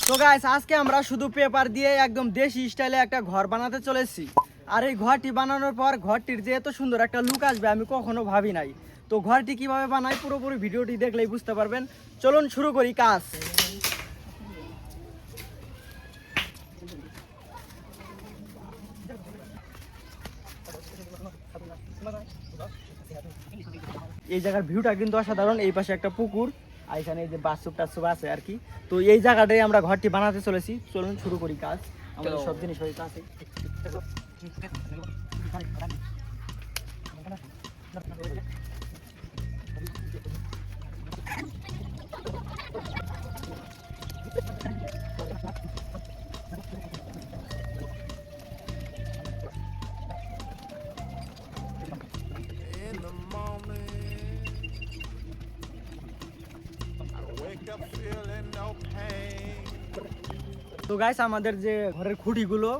তো গাইস আজকে আমরা শুধু পেপার দিয়ে একদম দেশি স্টাইলে একটা ঘর বানাতে চলেছি। আর এই ঘরটি বানানোর পর ঘরটির যে এত সুন্দর একটা লুক আসবে আমি কখনো ভাবি নাই। তো ঘরটি কিভাবে বানাই পুরোপুরি ভিডিওটি দেখলেই বুঝতে পারবেন। চলুন শুরু করি কাজ। এই জায়গার ভিউটা কিন্তু অসাধারণ। এই পাশে একটা পুকুর আর এখানে এই যে বাসুপ টাসুপ আছে আর কি। তো এই জায়গাটাই আমরা ঘরটি বানাতে চলেছি। চলুন শুরু করি কাজ। আমাদের সব জিনিস হয়ে আছে। In the morning, I wake up feeling no pain. তো গাইস আমাদের যে ঘরের খুঁটিগুলো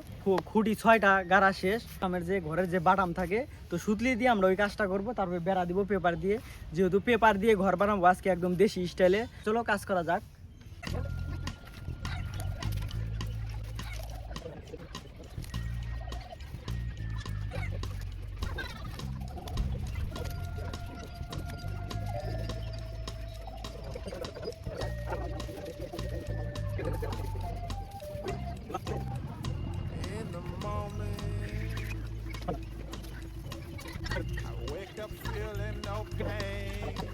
খুঁটি 6টা গাড়া শেষ। আমার যে ঘরের যে বাটাম থাকে তো সুতলি দিয়ে আমরা ওই কাজটা করব। তারপরে বেড়া দিব পেপার দিয়ে, যেহেতু পেপার দিয়ে ঘর বানাবো আজকে একদম দেশি স্টাইলে। চলো কাজ করা যাক। In the morning, I wake up feeling no pain.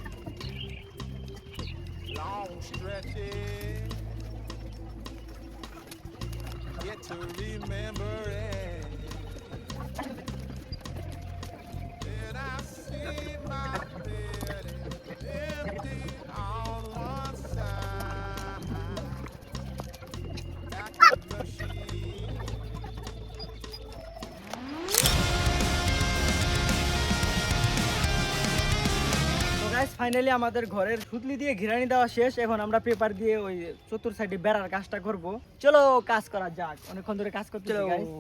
Long stretches, get to remembering. Then I see my bed empty on one side. Back in the sheet. তো গাইস ফাইনালি আমাদের ঘরের সুতলি দিয়ে ঘিরানি দেওয়া শেষ। এখন আমরা পেপার দিয়ে ওই চতুর সাইডে বেড়ার কাজটা করব। চলো কাজ করা যাক। অনেকক্ষণ ধরে কাজ করতে গাইস।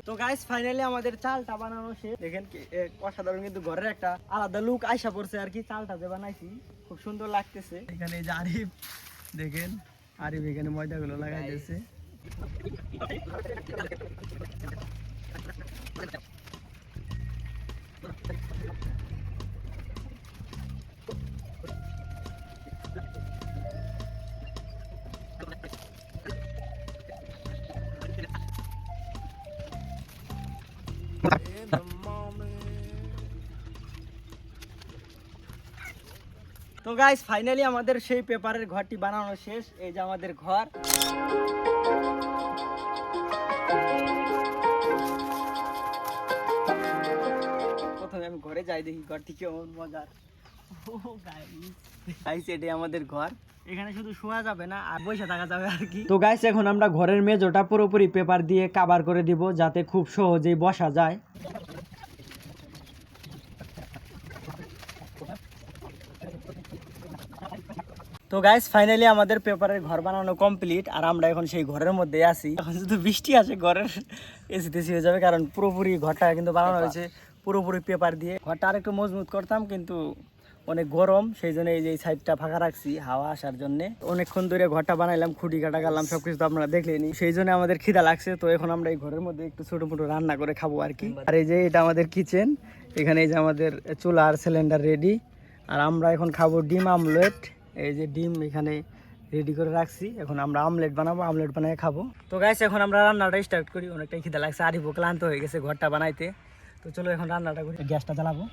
তো গাইস ফাইনালি আমাদের চালটা বানানো শেষ। দেখেন কি অসাধারণ, কিন্তু ঘরের একটা আলাদা লুক আইসা পড়ছে আর কি। চালটা যে বানাইছি খুব সুন্দর লাগতেছে। এখানে এই যে আরিফ, দেখেন আরিফ এখানে ময়দাগুলো লাগাই দিয়েছে। In the morning. তো গাইস ফাইনালি আমাদের সেই পেপারের ঘরটি বানানো শেষ। এই যে আমাদের ঘর। প্রথমে আমি ঘরে যাই, দেখি ঘরটি কেমন মজার। গাইস এটাই আমাদের ঘর। এখানে শুধু শোয়া যাবে না আর বসে থাকা যাবে আর কি। তো গাইস এখন আমরা ঘরের মেঝোটা পুরোপুরি পেপার দিয়ে কভার করে দিব, যাতে খুব সহজেই বসা যায়। তো গাইস ফাইনালি আমাদের পেপারের ঘর বানানো কমপ্লিট। আর আমরা এখন সেই ঘরের মধ্যে আছি। এখন যদি বৃষ্টি আসে ঘরের এসি তেসি হয়ে যাবে, কারণ পুরোপুরি ঘরটা কিন্তু বানানো হয়েছে পুরোপুরি পেপার দিয়ে। ঘরটা আর একটু মজবুত করতাম কিন্তু অনেক গরম, সেই জন্য এই যে সাইডটা ফাঁকা রাখছি হাওয়া আসার জন্য। অনেকক্ষণ ধরে ঘরটা বানাইলাম, খুঁটি কাটা করলাম, সবকিছু তো আপনারা দেখলেনি। সেই জন্য আমাদের খিদা লাগছে। তো এখন আমরা এই ঘরের মধ্যে একটু ছোট মোটো রান্না করে খাবো আর কি। আর এই যে এটা আমাদের কিচেন, এখানে এই যে আমাদের চুলা আর সিলিন্ডার রেডি। আর আমরা এখন খাবো ডিম আমলেট। এই যে ডিম এখানে রেডি করে রাখছি, এখন আমরা আমলেট বানাবো, আমলেট বানিয়ে খাবো। তো গাইস এখন আমরা রান্নাটা স্টার্ট করি। অনেকটাই খিদা লাগছে, আরিফও ক্লান্ত হয়ে গেছে ঘরটা বানাইতে। তো চলো এখন রান্নাটা করি। গ্যাসটা জ্বালাবো।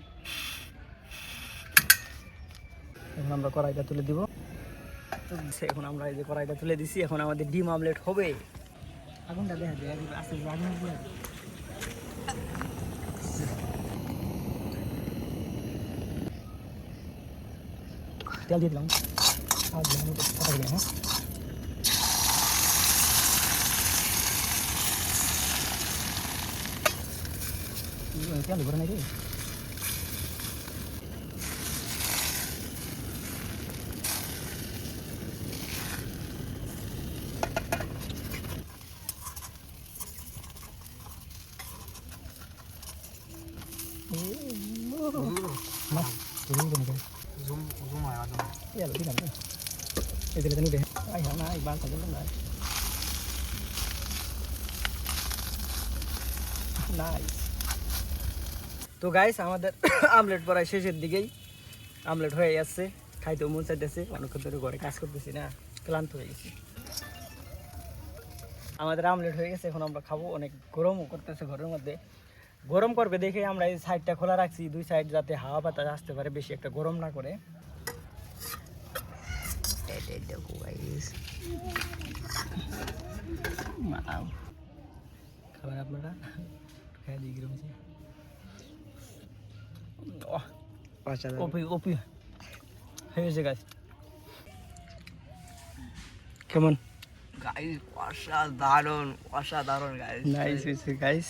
এখন আমরা কড়াইটা তুলে দিব। তো এখন আমরা এই যে কড়াইটা তুলে দিছি, এখন আমাদের ডিম আমলেট হবে। আগুনটা দেখা যায় আসলে আগুন দিয়ে তেল দিয়ে দিলাম। আর দিলাম কথা বলি। হ্যাঁ তেল ভরে নাই রে। তো গাইস আমাদের আমলেট পড়ায় শেষের দিকেই আমলেট হয়ে যাচ্ছে, খাইতেও মন চাইতেছে, অনেকক্ষণ ধরে ঘরে কাজ করতেছি না, ক্লান্ত হয়ে গেছি। আমাদের আমলেট হয়ে গেছে, এখন আমরা খাবো। অনেক গরমও করতেছে ঘরের মধ্যে, গরম করবে দেখে আমরা এই সাইডটা খোলা রাখছি, দুই সাইড যাতে হাওয়া বাতাস আসতে পারে, বেশি একটা গরম না করে। খাবার আপনারা খাই দিয়ে কিরম ওপি হয়ে গেছে গাছ। কেমন গাইস? অসাধারণ অসাধারণ গাইস। নাইস হয়েছে গাইস।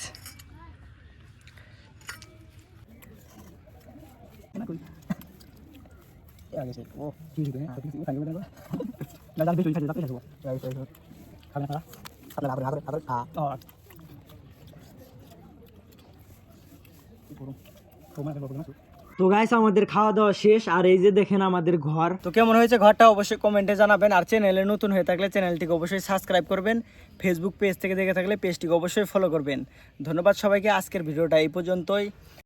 তো গাইস আমাদের খাওয়া দাওয়া শেষ, আর এই যে দেখেন আমাদের ঘর। তো কেমন হয়েছে ঘরটা অবশ্যই কমেন্টে জানাবেন, আর চ্যানেলে নতুন হয়ে থাকলে চ্যানেলটিকে অবশ্যই সাবস্ক্রাইব করবেন, ফেসবুক পেজ থেকে দেখে থাকলে পেজটিকে অবশ্যই ফলো করবেন। ধন্যবাদ সবাইকে, আজকের ভিডিওটা এই পর্যন্তই।